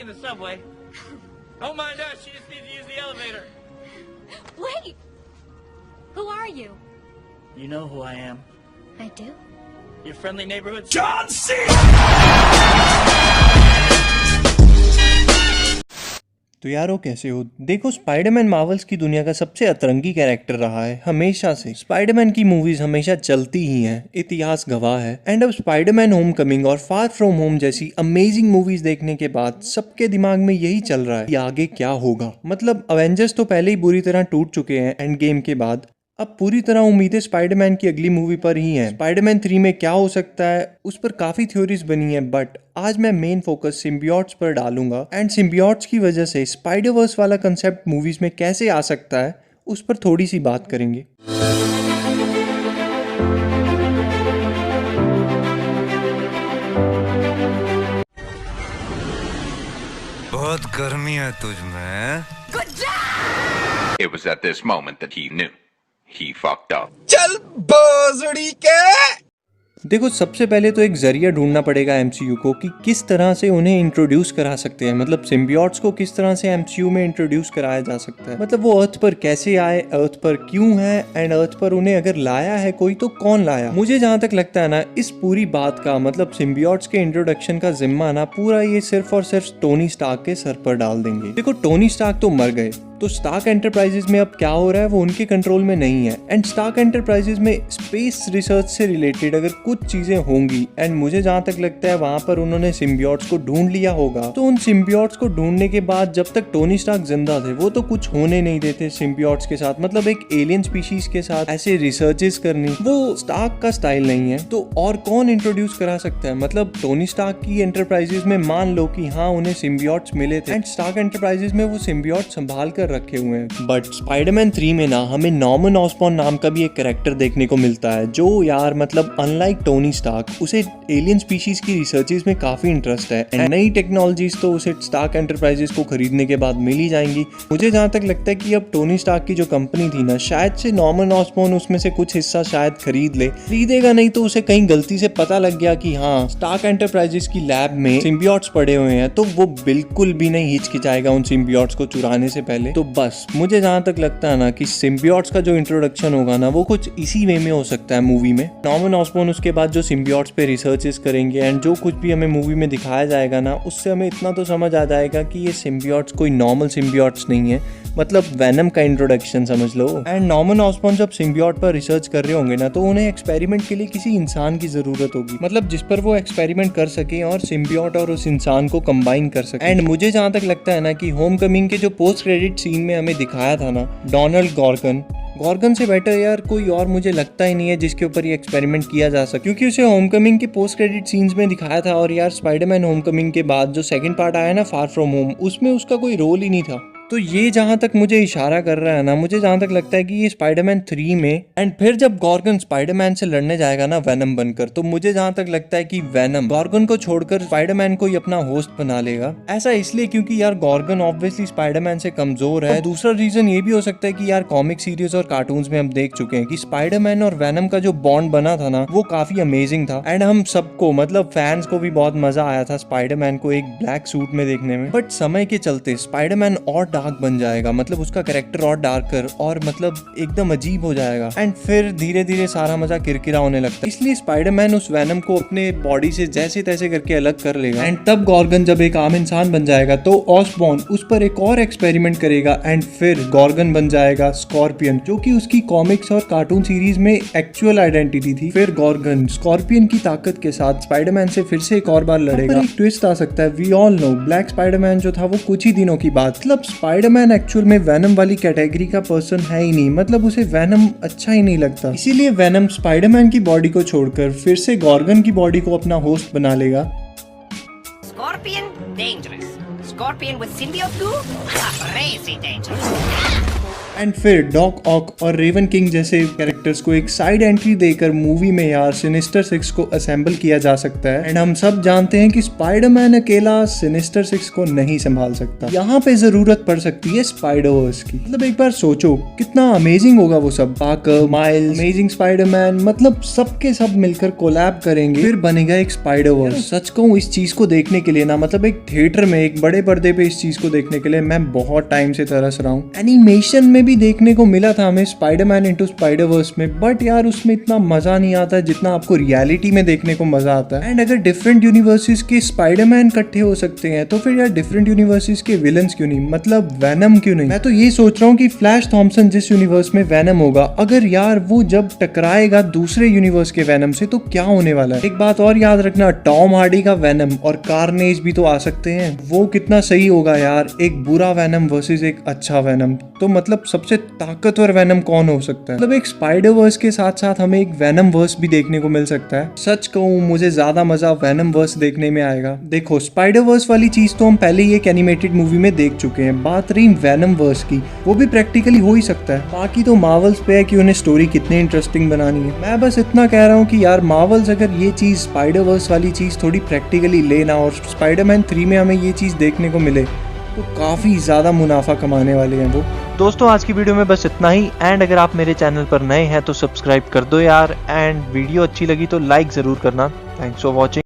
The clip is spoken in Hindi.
taking the subway. Don't mind us, she just needs to use the elevator. Wait! Who are you? You know who I am. I do? Your friendly neighborhood John C. तो यारो कैसे हो? देखो, स्पाइडरमैन मार्वल्स की दुनिया का सबसे अतरंगी कैरेक्टर रहा है हमेशा से। स्पाइडरमैन की मूवीज हमेशा चलती ही हैं, इतिहास गवाह है। एंड अब स्पाइडरमैन होमकमिंग और फार फ्रॉम होम जैसी अमेजिंग मूवीज देखने के बाद सबके दिमाग में यही चल रहा है कि आगे क्या होगा। मतलब अवेंजर्स तो पहले ही बुरी तरह टूट चुके हैं एंड गेम के बाद। अब पूरी तरह उम्मीदें स्पाइडरमैन की अगली मूवी पर ही हैं। स्पाइडरमैन 3 में क्या हो सकता है उस पर काफी थ्योरीज बनी है, बट आज मैं मेन फोकस सिम्बियोट्स पर डालूंगा। एंड सिम्बियोट्स की वजह से स्पाइडरवर्स वाला कंसेप्ट मूवीज में कैसे आ सकता है उस पर थोड़ी सी बात करेंगे। बहुत गर्मी है तुझ में। It was at this moment that he knew. He fucked up. चल बोजड़ी के। देखो, सबसे पहले तो एक जरिया ढूंढना पड़ेगा एमसीयू को कि किस तरह से उन्हें इंट्रोड्यूस करा सकते हैं। मतलब सिम्बियोट्स को किस तरह से एमसीयू में इंट्रोड्यूस कराया जा सकता है। मतलब वो अर्थ पर कैसे आए, अर्थ पर क्यों है, एंड अर्थ पर उन्हें अगर लाया है कोई तो कौन लाया। मुझे जहां तक लगता है ना, इस पूरी बात का मतलब सिम्बियोट्स के इंट्रोडक्शन का जिम्मा ना पूरा ये सिर्फ और सिर्फ टोनी स्टार्क के सर पर डाल देंगे। देखो, टोनी स्टार्क तो मर गए, तो स्टार्क एंटरप्राइजेज में अब क्या हो रहा है वो उनके कंट्रोल में नहीं है। एंड स्टार्क एंटरप्राइजेज में स्पेस रिसर्च से रिलेटेड अगर कुछ चीजें होंगी, एंड मुझे जहां तक लगता है वहां पर उन्होंने सिम्बियोट्स को ढूंढ लिया होगा। तो उन सिम्बियोट्स को ढूंढने के बाद जब तक टोनी स्टार्क जिंदा थे वो तो कुछ होने नहीं देते सिम्बियोट्स के साथ। मतलब एक एलियन स्पीशीज के साथ ऐसे रिसर्चेस करनी वो स्टार्क का स्टाइल नहीं है। तो और कौन इंट्रोड्यूस करा सकता है? मतलब टोनी स्टार्क की एंटरप्राइजेज में मान लो कि हाँ उन्हें सिम्बियोट्स मिले थे एंड स्टार्क एंटरप्राइजेज में वो सिम्बियोट्स संभाल कर रखे हुए हैं। बट स्पाइडरमैन 3 में ना हमें नॉर्मन ऑसबॉर्न नाम का भी एक कैरेक्टर देखने को मिलता है जो यार मतलब अनलाइक टोनी स्टार्क उसे एलियन स्पीशीज की रिसर्चेस में काफी इंटरेस्ट है एंड नई टेक्नोलॉजीज तो उसे स्टार्क एंटरप्राइजेस को खरीदने के बाद मिल ही जाएंगी। मुझे जहां तक लगता है कि अब टोनी स्टार्क की जो कंपनी थी ना, शायद से नॉर्मन ऑसबॉर्न उसमें से कुछ हिस्सा शायद खरीदेगा नहीं तो उसे कहीं गलती से पता लग गया कि हाँ स्टार्क एंटरप्राइजेस की लैब में सिम्बियोट्स पड़े हुए हैं, तो वो बिल्कुल भी नहीं हिचकिचाएगा उन सिम्बियोट्स को चुराने से पहले। तो बस मुझे जहां तक लगता है ना कि सिम्बियोट्स का जो इंट्रोडक्शन होगा ना वो कुछ इसी वे में हो सकता है मूवी में। नॉर्मन ऑसबॉर्न उसके बाद जो सिम्बियोट्स पे रिसर्चेस करेंगे एंड जो कुछ भी हमें मूवी में दिखाया जाएगा ना उससे हमें इतना तो समझ आ जाएगा कि ये सिम्बियोट्स कोई नॉर्मल सिम्बियोट्स नहीं है, मतलब वेनम का इंट्रोडक्शन समझ लो। एंड नॉर्मन ऑसबॉर्न जब सिम्बियोट पर रिसर्च कर रहे होंगे ना तो उन्हें एक्सपेरिमेंट के लिए किसी इंसान की जरूरत होगी, मतलब जिस पर वो एक्सपेरिमेंट कर सके और सिम्बियोट और उस इंसान को कंबाइन कर सके। एंड मुझे जहां तक लगता है ना कि होमकमिंग के जो पोस्ट क्रेडिट सीन में हमें दिखाया था ना डोनाल्ड गॉर्गन से बेटर यार कोई और मुझे लगता ही नहीं है जिसके ऊपर ये एक्सपेरिमेंट किया जा सके, क्योंकि उसे होमकमिंग के पोस्ट क्रेडिट सीन्स में दिखाया था और यार स्पाइडरमैन होमकमिंग के बाद जो सेकंड पार्ट आया ना फार फ्रॉम होम उसमें उसका कोई रोल ही नहीं था। तो ये जहां तक मुझे इशारा कर रहा है ना, मुझे जहां तक लगता है कि ये स्पाइडरमैन 3 में एंड फिर जब गॉर्गन स्पाइडरमैन से लड़ने जाएगा ना वेनम बनकर, तो मुझे जहां तक लगता है कि वेनम गॉर्गन को छोड़कर स्पाइडरमैन को ही अपना होस्ट बना लेगा। ऐसा इसलिए क्योंकि यार गॉर्गन ऑब्वियसली स्पाइडरमैन से कमजोर है। दूसरा रीजन ये भी हो सकता है कि यार कॉमिक सीरीज और कार्टून्स में हम देख चुके हैं कि स्पाइडरमैन और वेनम का जो बॉन्ड बना था ना वो काफी अमेजिंग था एंड हम सबको मतलब फैंस को भी बहुत मजा आया था स्पाइडरमैन को एक ब्लैक सूट में देखने में। बट समय के चलते स्पाइडरमैन और डार्क बन जाएगा, मतलब उसका कैरेक्टर और डार्कर और मतलब एकदम अजीब हो जाएगा एंड फिर धीरे धीरे सारा मजा किरकिरा होने लगता है। इसलिए स्पाइडरमैन उस वेनम को अपने बॉडी से जैसे तैसे करके अलग कर लेगा एंड तब गॉर्गन जब एक आम इंसान बन जाएगा तो ऑसबॉर्न उस पर एक और एक्सपेरिमेंट करेगा एंड फिर गॉर्गन बन जाएगा स्कॉर्पियन, जो कि उसकी कॉमिक्स और कार्टून सीरीज में एक्चुअल आइडेंटिटी थी। फिर गॉर्गन स्कॉर्पियन की ताकत के साथ स्पाइडरमैन से फिर से एक और बार लड़ेगा। एक ट्विस्ट आ सकता है, we all know black Spiderman जो था वो कुछ ही दिनों की बात, मतलब स्पाइडरमैन एक्चुअल में वेनम वाली कैटेगरी का पर्सन है ही नहीं, मतलब उसे वेनम अच्छा ही नहीं लगता। इसीलिए वेनम स्पाइडरमैन की बॉडी को छोड़कर फिर से गॉर्गन की बॉडी को अपना होस्ट बना लेगा। Scorpion, dangerous. Scorpion with symbiote goo? Crazy dangerous. And फिर डॉक ऑक और रेवन किंग जैसे कैरेक्टर्स को एक साइड एंट्री देकर मूवी में यार सिनिस्टर सिक्स को असेंबल किया जा सकता है। एंड हम सब जानते हैं कि स्पाइडरमैन अकेला सिनिस्टर सिक्स को नहीं संभाल सकता। यहाँ पे जरूरत पड़ सकती है स्पाइडरवर्स की। मतलब एक बार सोचो कितना अमेजिंग होगा वो सब। पार्कर, माइल्स, अमेजिंग स्पाइडरमैन, मतलब सबके सब मिलकर कोलैब करेंगे, फिर बनेगा एक स्पाइडरवर्स। सच कहूँ इस चीज को देखने के लिए ना, मतलब एक थिएटर में एक बड़े पर्दे पे इस चीज को देखने के लिए मैं बहुत टाइम से तरस रहा हूँ। एनिमेशन में भी देखने को मिला था हमें स्पाइडरमैन इनटू स्पाइडरवर्स में, बट यार उसमें इतना मजा नहीं आता जितना आपको रियलिटी में देखने को मजा आता है। एंड अगर डिफरेंट यूनिवर्सेस के स्पाइडरमैन इकट्ठे हो सकते हैं तो फिर यार डिफरेंट यूनिवर्सेस के विलन्स क्यों नहीं, मतलब वेनम क्यों नहीं। मैं तो ये सोच रहा हूँ कि फ्लैश थॉम्पसन जिस यूनिवर्स में वेनम होगा, अगर यार वो जब टकराएगा दूसरे यूनिवर्स के वेनम से तो क्या होने वाला है। एक बात और याद रखना, टॉम हार्डी का वेनम और कार्नेज भी तो आ सकते हैं। वो कितना सही होगा यार, एक बुरा वेनम वर्सेस एक अच्छा वेनम। तो मतलब सबसे ताकतवर वेनम कौन हो सकता है। मतलब एक स्पाइडरवर्स के साथ साथ हमें एक वेनम वर्स भी देखने को मिल सकता है। सच कहूँ मुझे ज्यादा मजा वेनम वर्स देखने में आएगा। देखो स्पाइडरवर्स वाली चीज तो हम पहले ही एक एनिमेटेड मूवी में देख चुके हैं। बात रही वेनम वर्स की, वो भी प्रैक्टिकली हो ही सकता है। बाकी तो मार्वल्स पे है कि उन्हें स्टोरी कितनी इंटरेस्टिंग बनानी है। मैं बस इतना कह रहा हूँ कि यार मार्वल्स अगर ये चीज स्पाइडरवर्स वाली चीज थोड़ी प्रैक्टिकली लेना और स्पाइडरमैन 3 में हमें ये चीज देखने को मिले तो काफी ज्यादा मुनाफा कमाने वाले हैं वो। दोस्तों आज की वीडियो में बस इतना ही। एंड अगर आप मेरे चैनल पर नए हैं तो सब्सक्राइब कर दो यार। एंड वीडियो अच्छी लगी तो लाइक जरूर करना। Thanks for watching.